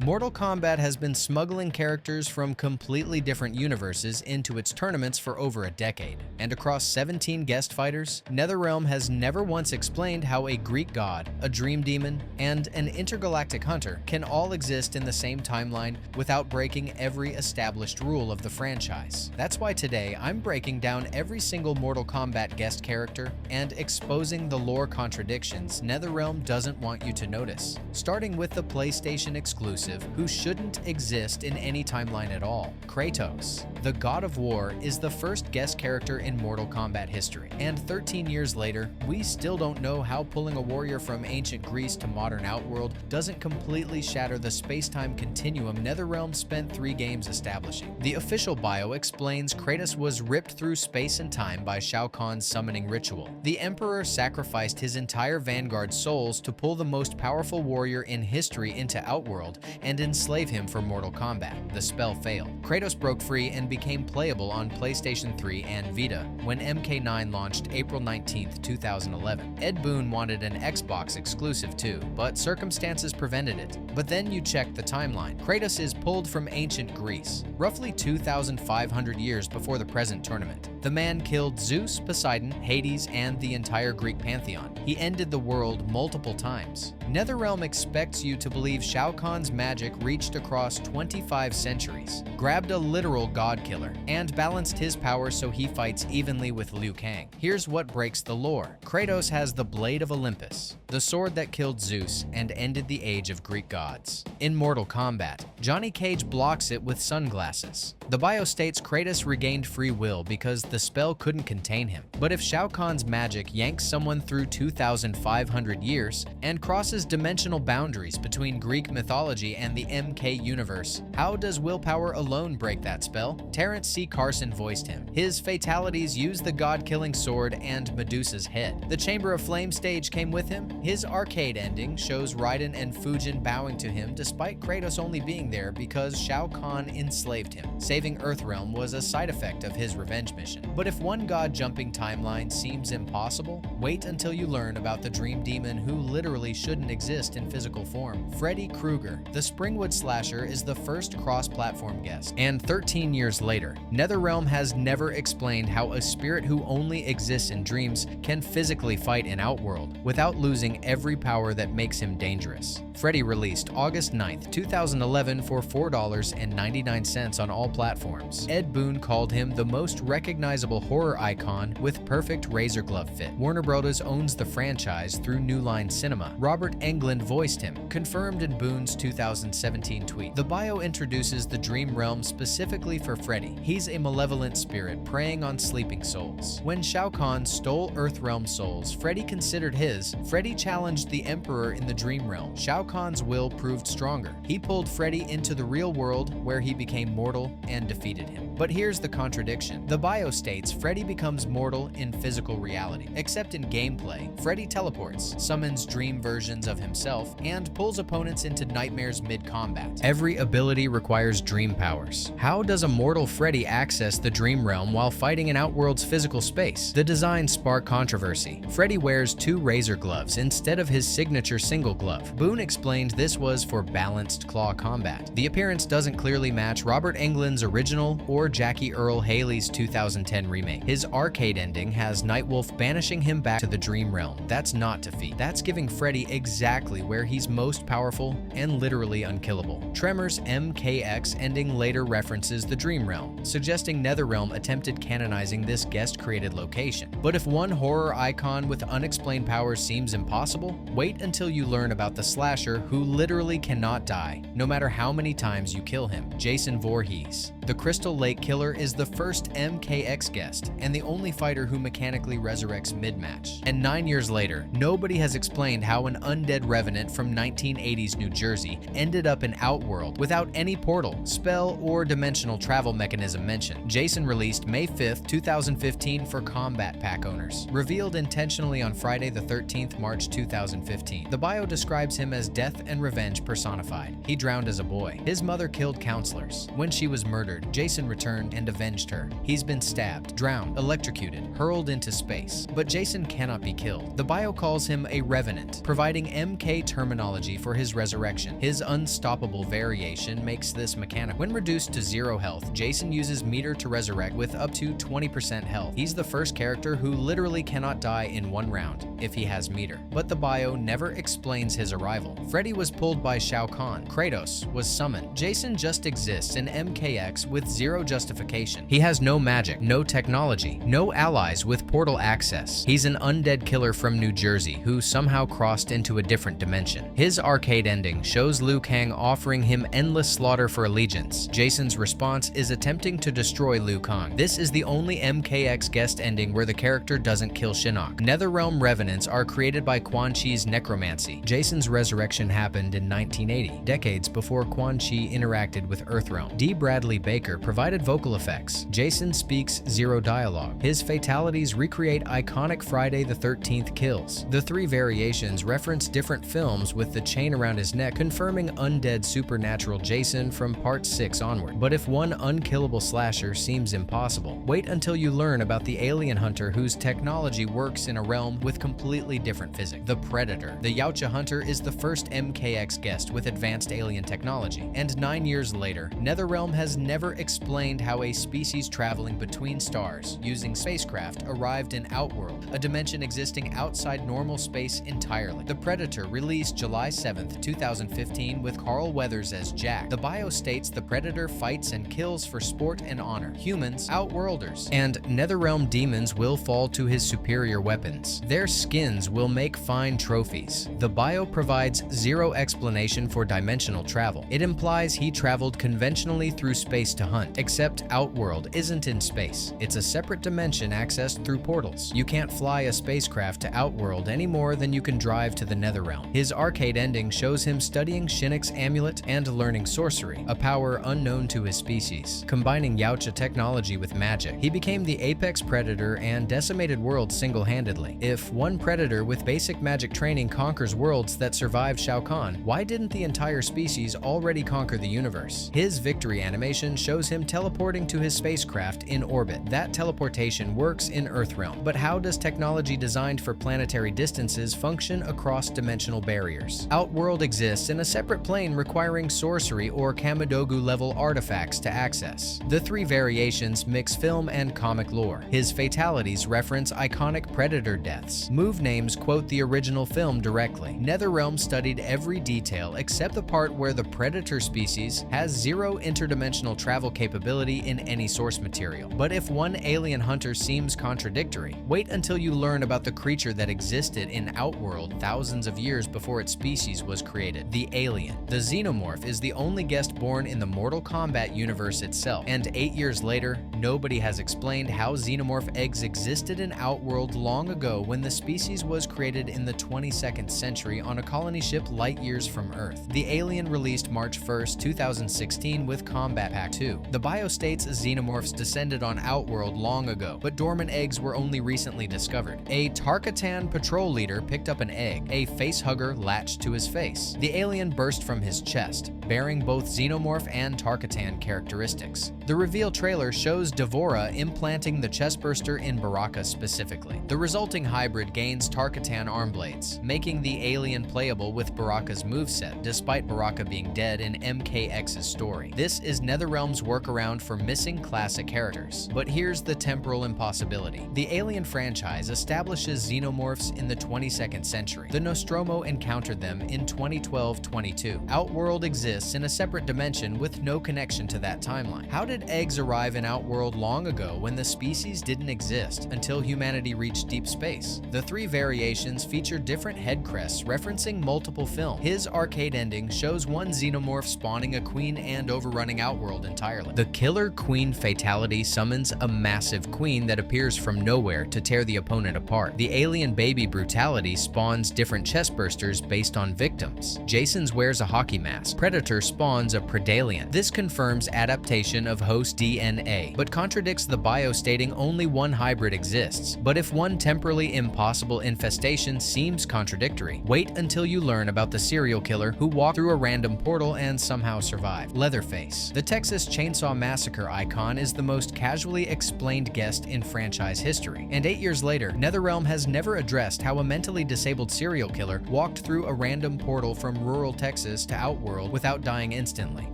Mortal Kombat has been smuggling characters from completely different universes into its tournaments for over a decade, and across 17 guest fighters, NetherRealm has never once explained how a Greek god, a dream demon, and an intergalactic hunter can all exist in the same timeline without breaking every established rule of the franchise. That's why today I'm breaking down every single Mortal Kombat guest character and exposing the lore contradictions NetherRealm doesn't want you to notice, starting with the PlayStation exclusive who shouldn't exist in any timeline at all, Kratos. The God of War is the first guest character in Mortal Kombat history, and 13 years later, we still don't know how pulling a warrior from ancient Greece to modern Outworld doesn't completely shatter the space-time continuum NetherRealm spent 3 games establishing. The official bio explains Kratos was ripped through space and time by Shao Kahn's summoning ritual. The Emperor sacrificed his entire Vanguard souls to pull the most powerful warrior in history into Outworld and enslave him for Mortal Kombat. The spell failed. Kratos broke free and became playable on PlayStation 3 and Vita when MK9 launched April 19, 2011. Ed Boon wanted an Xbox exclusive too, but circumstances prevented it. But then you check the timeline. Kratos is pulled from ancient Greece, roughly 2,500 years before the present tournament. The man killed Zeus, Poseidon, Hades, and the entire Greek pantheon. He ended the world multiple times. NetherRealm expects you to believe Shao Kahn's magic reached across 25 centuries, grabbed a literal god killer, and balanced his power so he fights evenly with Liu Kang. Here's what breaks the lore. Kratos has the Blade of Olympus, the sword that killed Zeus and ended the age of Greek gods. In Mortal Kombat, Johnny Cage blocks it with sunglasses. The bio states Kratos regained free will because the spell couldn't contain him. But if Shao Kahn's magic yanks someone through 2,500 years and crosses dimensional boundaries between Greek mythology and the MK universe, how does willpower alone break that spell? Terrence C. Carson voiced him. His fatalities use the god-killing sword and Medusa's head. The Chamber of Flame stage came with him. His arcade ending shows Raiden and Fujin bowing to him despite Kratos only being there because Shao Kahn enslaved him. Saving Earthrealm was a side effect of his revenge mission. But if one god-jumping timeline seems impossible, wait until you learn about the dream demon who literally shouldn't exist in physical form. Freddy Krueger, the Springwood slasher, is the first cross-platform guest. And 13 years later, NetherRealm has never explained how a spirit who only exists in dreams can physically fight in Outworld without losing every power that makes him dangerous. Freddy released August 9, 2011 for $4.99 on all platforms. Ed Boon called him the most recognizable horror icon with perfect razor glove fit. Warner Bros. Owns the franchise through New Line Cinema. Robert Englund voiced him, confirmed in Boon's 2017 tweet. The bio introduces the Dream Realm specifically for Freddy. He's a malevolent spirit preying on sleeping souls. When Shao Kahn stole Earthrealm souls Freddy considered his, Freddy challenged the Emperor in the Dream Realm. Shao Kahn's will proved stronger. He pulled Freddy into the real world where he became mortal and defeated him. But here's the contradiction. The bio states Freddy becomes mortal in physical reality. Except in gameplay, Freddy teleports, summons dream versions of himself, and pulls opponents into nightmares mid-combat. Every ability requires dream powers. How does a mortal Freddy access the Dream Realm while fighting in Outworld's physical space? The design sparked controversy. Freddy wears 2 razor gloves instead of his signature single glove. Boon explained this was for balanced claw combat. The appearance doesn't clearly match Robert Englund's original or Jackie Earle Haley's 2010 remake. His arcade ending has Nightwolf banishing him back to the Dream Realm. That's not defeat. That's giving Freddy exactly where he's most powerful and literally unkillable. Tremor's MKX ending later references the Dream Realm, suggesting NetherRealm attempted canonizing this guest-created location. But if one horror icon with unexplained powers seems impossible, wait until you learn about the slasher who literally cannot die, no matter how many times you kill him, Jason Voorhees. The Crystal Lake Killer is the first MKX guest and the only fighter who mechanically resurrects mid-match. And 9 years later, nobody has explained how an undead revenant from 1980s New Jersey ended up in Outworld without any portal, spell, or dimensional travel mechanism mentioned. Jason released May 5, 2015 for Kombat Pack owners. Revealed intentionally on Friday the 13th, March 2015. The bio describes him as death and revenge personified. He drowned as a boy. His mother killed counselors. When she was murdered, Jason returned returned and avenged her. He's been stabbed, drowned, electrocuted, hurled into space. But Jason cannot be killed. The bio calls him a revenant, providing MK terminology for his resurrection. His unstoppable variation makes this mechanical. When reduced to 0 health, Jason uses meter to resurrect with up to 20% health. He's the first character who literally cannot die in 1 round if he has meter. But the bio never explains his arrival. Freddy was pulled by Shao Kahn. Kratos was summoned. Jason just exists in MKX with 0 justification. He has no magic, no technology, no allies with portal access. He's an undead killer from New Jersey who somehow crossed into a different dimension. His arcade ending shows Liu Kang offering him endless slaughter for allegiance. Jason's response is attempting to destroy Liu Kang. This is the only MKX guest ending where the character doesn't kill Shinnok. Netherrealm revenants are created by Quan Chi's necromancy. Jason's resurrection happened in 1980, decades before Quan Chi interacted with Earthrealm. D. Bradley Baker provided vocal effects. Jason speaks 0 dialogue. His fatalities recreate iconic Friday the 13th kills. The 3 variations reference different films with the chain around his neck confirming undead supernatural Jason from part 6 onward. But if one unkillable slasher seems impossible, wait until you learn about the alien hunter whose technology works in a realm with completely different physics. The Predator. The Yautja hunter is the first MKX guest with advanced alien technology, and 9 years later, Netherrealm has never explained how a species traveling between stars using spacecraft arrived in Outworld, a dimension existing outside normal space entirely. The Predator released July 7th, 2015 with Carl Weathers as Jack. The bio states the Predator fights and kills for sport and honor. Humans, Outworlders, and Netherrealm demons will fall to his superior weapons. Their skins will make fine trophies. The bio provides 0 explanation for dimensional travel. It implies he traveled conventionally through space to hunt, except Outworld isn't in space. It's a separate dimension accessed through portals. You can't fly a spacecraft to Outworld any more than you can drive to the Netherrealm. His arcade ending shows him studying Shinnok's amulet and learning sorcery, a power unknown to his species. Combining Yautja technology with magic, he became the apex predator and decimated worlds single-handedly. If one predator with basic magic training conquers worlds that survived Shao Kahn, why didn't the entire species already conquer the universe? His victory animation shows him teleporting to his spacecraft in orbit. That teleportation works in Earthrealm, but how does technology designed for planetary distances function across dimensional barriers? Outworld exists in a separate plane requiring sorcery or Kamidogu-level artifacts to access. The 3 variations mix film and comic lore. His fatalities reference iconic Predator deaths. Move names quote the original film directly. Netherrealm studied every detail except the part where the Predator species has 0 interdimensional travel capability in any source material. But if one alien hunter seems contradictory, wait until you learn about the creature that existed in Outworld thousands of years before its species was created, the alien. The Xenomorph is the only guest born in the Mortal Kombat universe itself, and 8 years later, nobody has explained how Xenomorph eggs existed in Outworld long ago when the species was created in the 22nd century on a colony ship light years from Earth. The alien released March 1st, 2016 with Kombat Pack 2. The bio states Xenomorphs descended on Outworld long ago, but dormant eggs were only recently discovered. A Tarkatan patrol leader picked up an egg. A facehugger latched to his face. The alien burst from his chest, bearing both Xenomorph and Tarkatan characteristics. The reveal trailer shows Devora implanting the chestburster in Baraka specifically. The resulting hybrid gains Tarkatan arm blades, making the alien playable with Baraka's moveset, despite Baraka being dead in MKX's story. This is Netherrealm's workaround for missing classic characters. But here's the temporal impossibility. The Alien franchise establishes xenomorphs in the 22nd century. The Nostromo encountered them in 2012-22. Outworld exists in a separate dimension with no connection to that timeline. How did eggs arrive in Outworld long ago when the species didn't exist until humanity reached deep space? The 3 variations feature different head crests referencing multiple films. His arcade ending shows one xenomorph spawning a queen and overrunning Outworld entirely. The Killer Queen fatality summons a massive queen that appears from nowhere to tear the opponent apart. The Alien Baby brutality spawns different chestbursters based on victims. Jason's wears a hockey mask. Predator spawns a Predalien. This confirms adaptation of host DNA, but contradicts the bio stating only one hybrid exists. But if one temporally impossible infestation seems contradictory, wait until you learn about the serial killer who walked through a random portal and somehow survived. Leatherface. The Texas Chainsaw Massacre massacre icon is the most casually explained guest in franchise history. And 8 years later, NetherRealm has never addressed how a mentally disabled serial killer walked through a random portal from rural Texas to Outworld without dying instantly.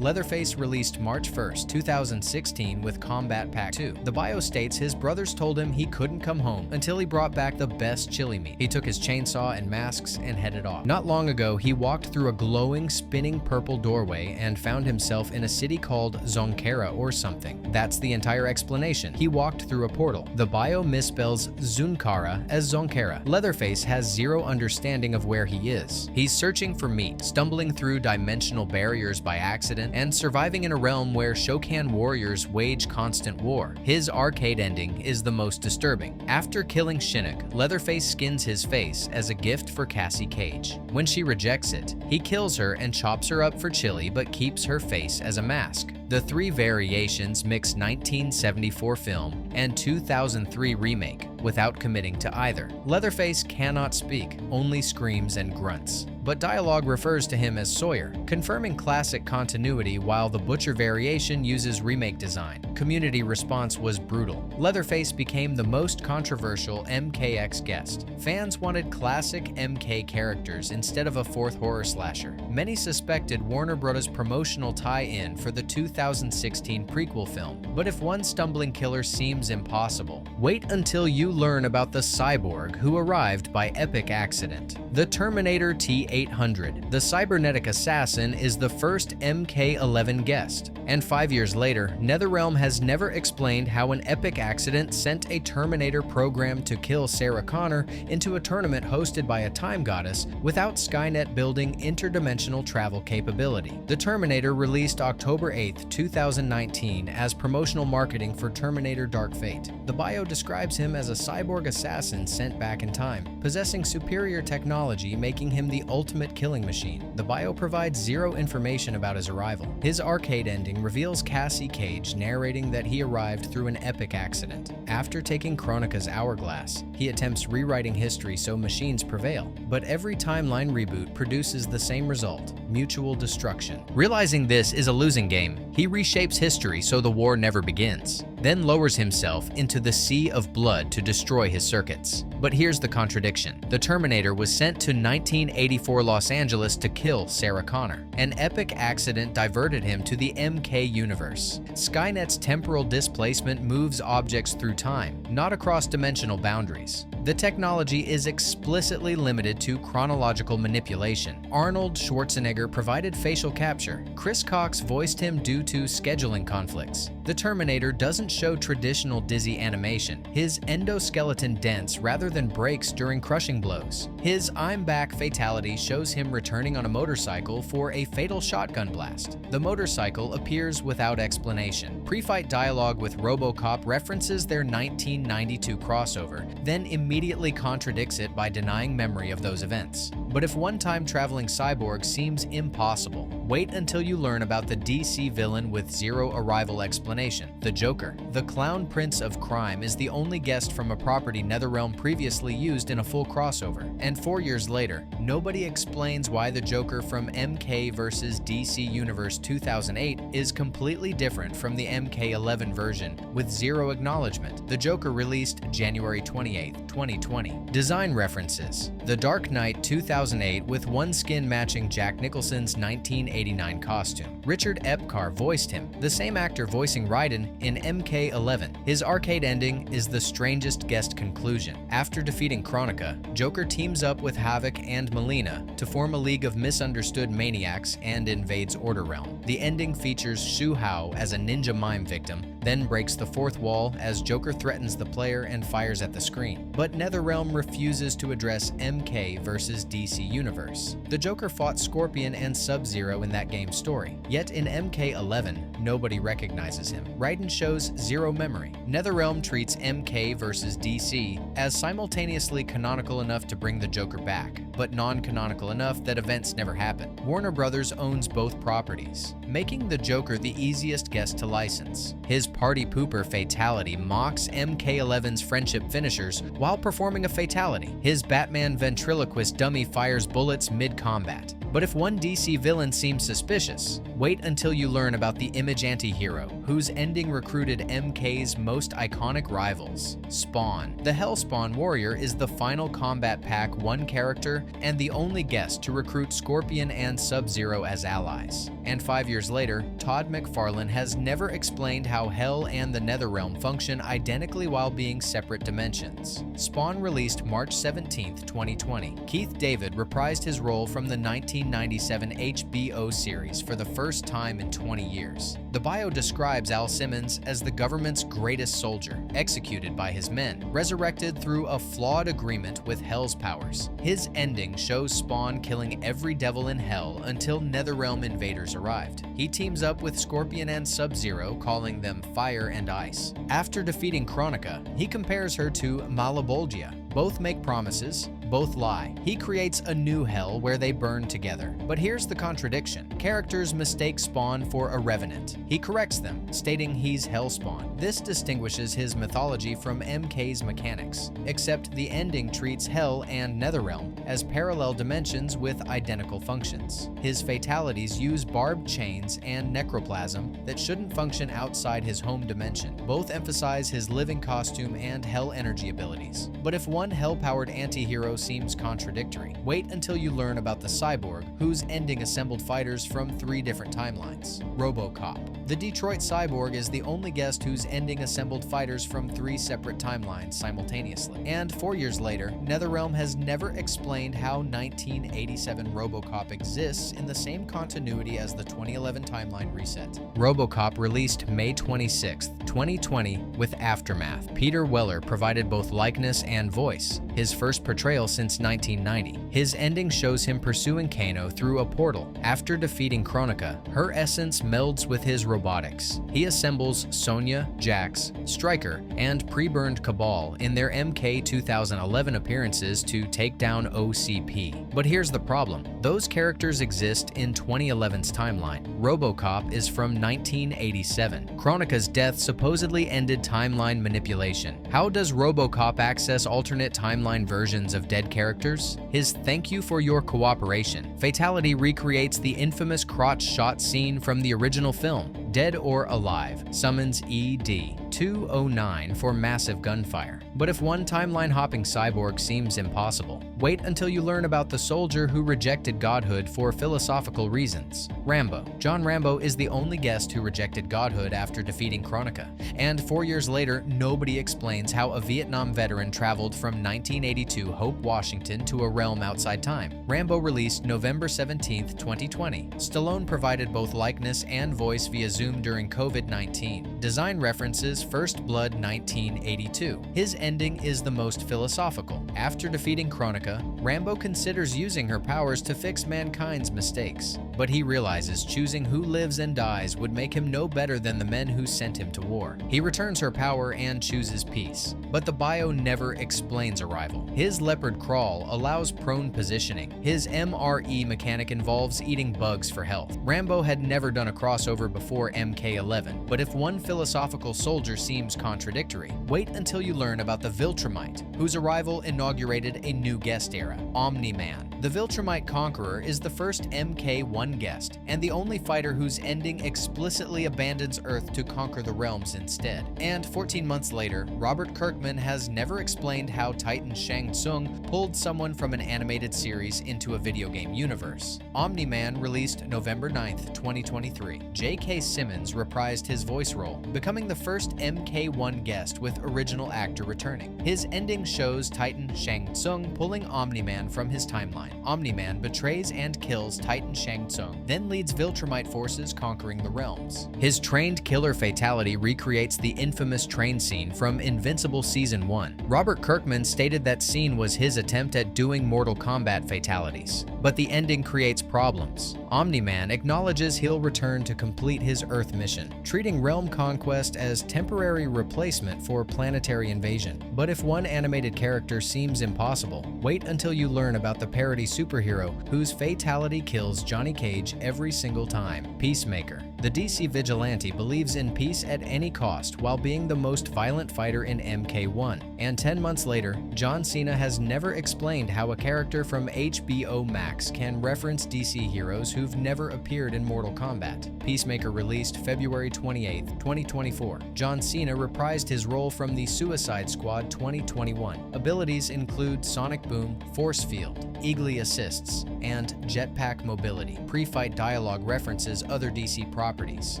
Leatherface released March 1st, 2016 with Kombat Pack 2. The bio states his brothers told him he couldn't come home until he brought back the best chili meat. He took his chainsaw and masks and headed off. Not long ago, he walked through a glowing, spinning purple doorway and found himself in a city called Zonkara or something. That's the entire explanation. He walked through a portal. The bio misspells Zunkara as Zonkara. Leatherface has zero understanding of where he is. He's searching for meat, stumbling through dimensional barriers by accident, and surviving in a realm where Shokan warriors wage constant war. His arcade ending is the most disturbing. After killing Shinnok, Leatherface skins his face as a gift for Cassie Cage. When she rejects it, he kills her and chops her up for chili but keeps her face as a mask. The three variations mix 1974 film and 2003 remake without committing to either. Leatherface cannot speak, only screams and grunts, but dialogue refers to him as Sawyer, confirming classic continuity while the Butcher variation uses remake design. Community response was brutal. Leatherface became the most controversial MKX guest. Fans wanted classic MK characters instead of a fourth horror slasher. Many suspected Warner Bros. Promotional tie-in for the 2016 prequel film, but if one stumbling killer seems impossible, wait until you learn about the cyborg who arrived by epic accident. The Terminator T-800. The cybernetic assassin is the first MK-11 guest, and 5 years later, NetherRealm has never explained how an epic accident sent a Terminator programmed to kill Sarah Connor into a tournament hosted by a time goddess without Skynet building interdimensional travel capability. The Terminator released October 8, 2019 as promotional marketing for Terminator Dark Fate. The bio describes him as a cyborg assassin sent back in time, possessing superior technology making him the ultimate killing machine. The bio provides zero information about his arrival. His arcade ending reveals Cassie Cage narrating that he arrived through an epic accident. After taking Kronika's hourglass, he attempts rewriting history so machines prevail, but every timeline reboot produces the same result: mutual destruction. Realizing this is a losing game, he reshapes history so the war never begins, then lowers himself into the sea of blood to destroy his circuits. But here's the contradiction. The Terminator was sent to 1984 Los Angeles to kill Sarah Connor. An epic accident diverted him to the MK universe. Skynet's temporal displacement moves objects through time, not across dimensional boundaries. The technology is explicitly limited to chronological manipulation. Arnold Schwarzenegger provided facial capture. Chris Cox voiced him due to scheduling conflicts. The Terminator doesn't show traditional dizzy animation. His endoskeleton dents rather than breaks during crushing blows. His "I'm back" fatality shows him returning on a motorcycle for a fatal shotgun blast. The motorcycle appears without explanation. Pre-fight dialogue with RoboCop references their 1992 crossover, then immediately contradicts it by denying memory of those events. But if one-time traveling cyborg seems impossible, wait until you learn about the DC villain with zero arrival explanation, the Joker. The Clown Prince of Crime is the only guest from a property NetherRealm previously used in a full crossover, and 4 years later, nobody explains why the Joker from MK vs. DC Universe 2008 is completely different from the MK11 version, with zero acknowledgement. The Joker released January 28, 2020. Design references: The Dark Knight 2008 with one skin matching Jack Nicholson's 1989 costume. Richard Epcar voiced him, the same actor voicing Raiden in MK11. His arcade ending is the strangest guest conclusion. After defeating Kronika, Joker teams up with Havoc and Melina to form a league of misunderstood maniacs and invades Order Realm. The ending features Shu Hao as a ninja mime victim, then breaks the fourth wall as Joker threatens the player and fires at the screen. But NetherRealm refuses to address MK vs. DC Universe. The Joker fought Scorpion and Sub-Zero in that game's story. Yet in MK11, nobody recognizes him. Raiden shows zero memory. NetherRealm treats MK vs. DC as simultaneously canonical enough to bring the Joker back, but non-canonical enough that events never happen. Warner Bros. Owns both properties, making the Joker the easiest guest to license. His party pooper fatality mocks MK11's friendship finishers while performing a fatality. His Batman ventriloquist dummy fires bullets mid-combat. But if one DC villain seems suspicious, wait until you learn about the Image anti-hero, whose ending recruited MK's most iconic rivals, Spawn. The Hellspawn Warrior is the final Combat Pack 1 character and the only guest to recruit Scorpion and Sub-Zero as allies. And 5 years later, Todd McFarlane has never explained how Hell and the Netherrealm function identically while being separate dimensions. Spawn released March 17, 2020. Keith David reprised his role from the 1997 HBO series for the first time in 20 years. The bio describes Al Simmons as the government's greatest soldier, executed by his men, resurrected through a flawed agreement with Hell's powers. His ending shows Spawn killing every devil in Hell until Netherrealm invaders arrived. He teams up with Scorpion and Sub-Zero, calling them Fire and Ice. After defeating Kronika, he compares her to Malebolgia. Both make promises, both lie. He creates a new Hell where they burn together. But here's the contradiction. Characters mistake Spawn for a revenant. He corrects them, stating he's Hellspawn. This distinguishes his mythology from MK's mechanics, except the ending treats Hell and Netherrealm as parallel dimensions with identical functions. His fatalities use barbed chains and necroplasm that shouldn't function outside his home dimension. Both emphasize his living costume and Hell energy abilities. But if one Hell-powered anti-hero seems contradictory, wait until you learn about the Cyborg, whose ending assembled fighters from 3 different timelines. RoboCop. The Detroit Cyborg is the only guest whose ending assembled fighters from 3 separate timelines simultaneously. And 4 years later, Netherrealm has never explained how 1987 RoboCop exists in the same continuity as the 2011 timeline reset. RoboCop released May 26, 2020 with Aftermath. Peter Weller provided both likeness and voice, his first portrayal since 1990. His ending shows him pursuing Kano through a portal. After defeating Kronika, her essence melds with his robotics. He assembles Sonya, Jax, Stryker, and pre-burned Cabal in their MK 2011 appearances to take down OCP. But here's the problem. Those characters exist in 2011's timeline. RoboCop is from 1987. Kronika's death supposedly ended timeline manipulation. How does RoboCop access alternate timeline versions of dead characters? His "thank you for your cooperation" fatality recreates the infamous crotch shot scene from the original film, Dead or Alive, summons ED 209 for massive gunfire. But if one timeline-hopping cyborg seems impossible, wait until you learn about the soldier who rejected godhood for philosophical reasons. Rambo. John Rambo is the only guest who rejected godhood after defeating Kronika. And 4 years later, nobody explains how a Vietnam veteran traveled from 1982 Hope, Washington to a realm outside time. Rambo released November 17, 2020. Stallone provided both likeness and voice via Zoom during COVID-19. Design references First Blood 1982. His ending is the most philosophical. After defeating Kronika, Rambo considers using her powers to fix mankind's mistakes. But he realizes choosing who lives and dies would make him no better than the men who sent him to war. He returns her power and chooses peace. But the bio never explains arrival. His leopard crawl allows prone positioning. His MRE mechanic involves eating bugs for health. Rambo had never done a crossover before MK11, but if one philosophical soldier seems contradictory, wait until you learn about the Viltrumite, whose arrival inaugurated a new guest era, Omni-Man. The Viltrumite Conqueror is the first MK1 guest, and the only fighter whose ending explicitly abandons Earth to conquer the realms instead. And 14 months later, Robert Kirkman has never explained how Titan Shang Tsung pulled someone from an animated series into a video game universe. Omni-Man released November 9th, 2023. J.K. Simmons reprised his voice role, becoming the first MK1 guest with original actor returning. His ending shows Titan Shang Tsung pulling Omni-Man from his timeline. Omni-Man betrays and kills Titan Shang Tsung, then leads Viltrumite forces conquering the realms. His trained killer fatality recreates the infamous train scene from Invincible Season 1. Robert Kirkman stated that scene was his attempt at doing Mortal Kombat fatalities, but the ending creates problems. Omni-Man acknowledges he'll return to complete his Earth mission, treating realm conquest as temporary replacement for planetary invasion. But if one animated character seems impossible, wait until you learn about the parody superhero whose fatality kills Johnny Cage every single time, Peacemaker. The DC vigilante believes in peace at any cost while being the most violent fighter in MK1. And 10 months later, John Cena has never explained how a character from HBO Max can reference DC heroes who've never appeared in Mortal Kombat. Peacemaker released February 28, 2024. John Cena reprised his role from the Suicide Squad 2021. Abilities include Sonic Boom, Force Field, Eagly Assists, and Jetpack Mobility. Pre-fight dialogue references other DC properties.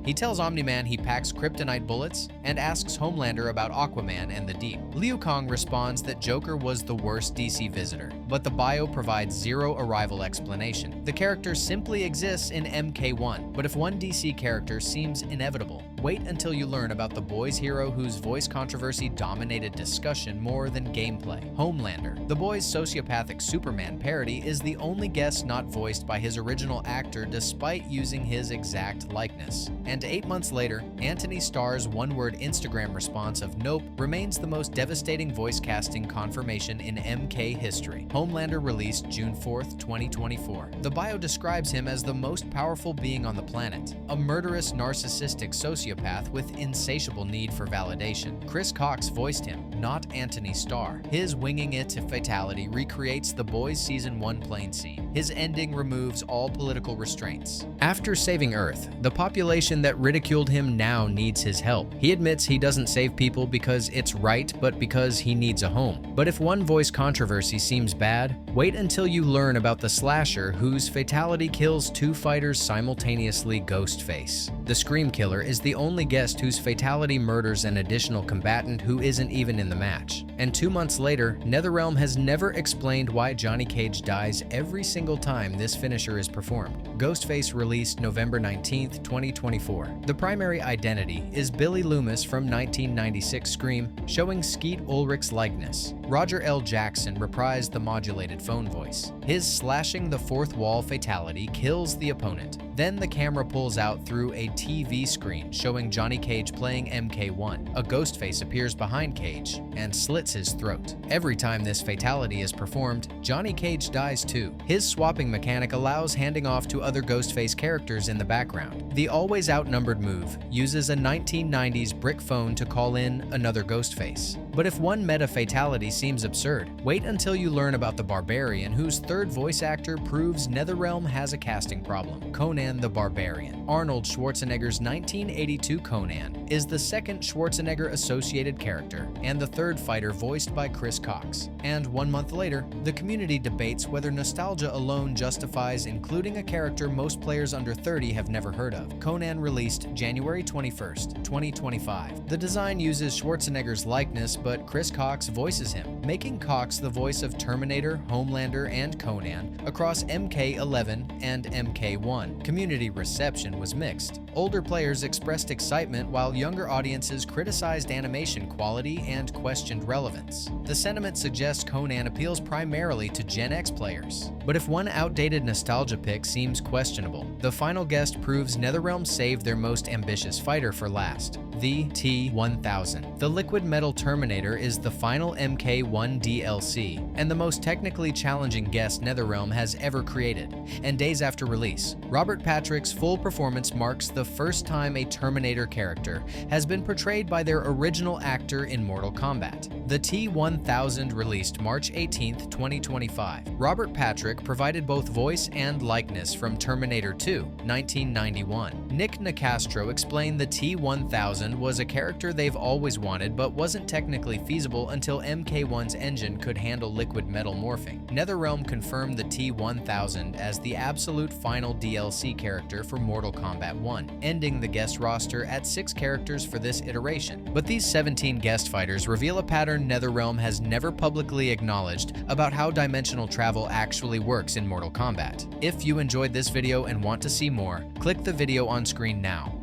He tells Omni-Man he packs kryptonite bullets and asks Homelander about Aquaman and the Deep. Liu Kang responds that Joker was the worst DC visitor, but the bio provides zero arrival explanation. The character simply exists in MK1, but if one DC character seems inevitable, wait until you learn about the boys' hero whose voice controversy dominated discussion more than gameplay. Homelander, the boys' sociopathic Superman parody, is the only guest not voiced by his original actor despite using his exact likeness. And 8 months later, Anthony Starr's one-word Instagram response of "Nope" remains the most devastating voice casting confirmation in MK history. Homelander released June 4, 2024. The bio describes him as the most powerful being on the planet, a murderous, narcissistic sociopath with insatiable need for validation. Chris Cox voiced him, not Anthony Starr. His winging it to fatality recreates The Boys Season 1 plane scene. His ending removes all political restraints. After saving Earth, the population that ridiculed him now needs his help. He admits he doesn't save people because it's right, but because he needs a home. But if one voice controversy seems bad, wait until you learn about the slasher whose fatality kills 2 fighters simultaneously. Ghostface. The Scream Killer is the only guest whose fatality murders an additional combatant who isn't even in the match. And 2 months later, NetherRealm has never explained why Johnny Cage dies every single time this finisher is performed. Ghostface released November 19, 2024. The primary identity is Billy Loomis from 1996 Scream, showing Skeet Ulrich's likeness. Roger L. Jackson reprised the modulated phone voice. His slashing the fourth wall fatality kills the opponent. Then the camera pulls out through a TV screen showing Johnny Cage playing MK1. A Ghostface appears behind Cage and slits his throat. Every time this fatality is performed, Johnny Cage dies too. His swapping mechanic allows handing off to other Ghostface characters in the background. The always outnumbered move uses a 1990s brick phone to call in another Ghostface. But if one meta fatality seems absurd, wait until you learn about the Barbarian, whose third voice actor proves NetherRealm has a casting problem. Conan the Barbarian. Arnold Schwarzenegger's 1982 Conan is the second Schwarzenegger-associated character and the third fighter voiced by Chris Cox. And 1 month later, the community debates whether nostalgia alone justifies including a character most players under 30 have never heard of. Conan released January 21, 2025. The design uses Schwarzenegger's likeness, but Chris Cox voices him, making Cox the voice of Terminator, Homelander, and Conan across MK11 and MK1. Community reception was mixed. Older players expressed excitement while younger audiences criticized animation quality and questioned relevance. The sentiment suggests Conan appeals primarily to Gen X players. But if one outdated nostalgia pick seems questionable, the final guest proves NetherRealm saved their most ambitious fighter for last, the T-1000. The Liquid Metal Terminator is the final MK1 DLC, and the most technically challenging guest NetherRealm has ever created. And days after release, Robert Patrick's full performance marks the first time a Terminator character has been portrayed by their original actor in Mortal Kombat. The T-1000 released March 18, 2025. Robert Patrick provided both voice and likeness from Terminator 2, 1991. Nick Nicastro explained the T-1000 was a character they've always wanted but wasn't technically feasible until MK1's engine could handle liquid metal morphing. NetherRealm confirmed the T-1000 as the absolute final DLC character for Mortal Kombat 1, ending the guest roster at 6 characters for this iteration. But these 17 guest fighters reveal a pattern NetherRealm has never publicly acknowledged about how dimensional travel actually works in Mortal Kombat. If you enjoyed this video and want to see more, click the video on screen now.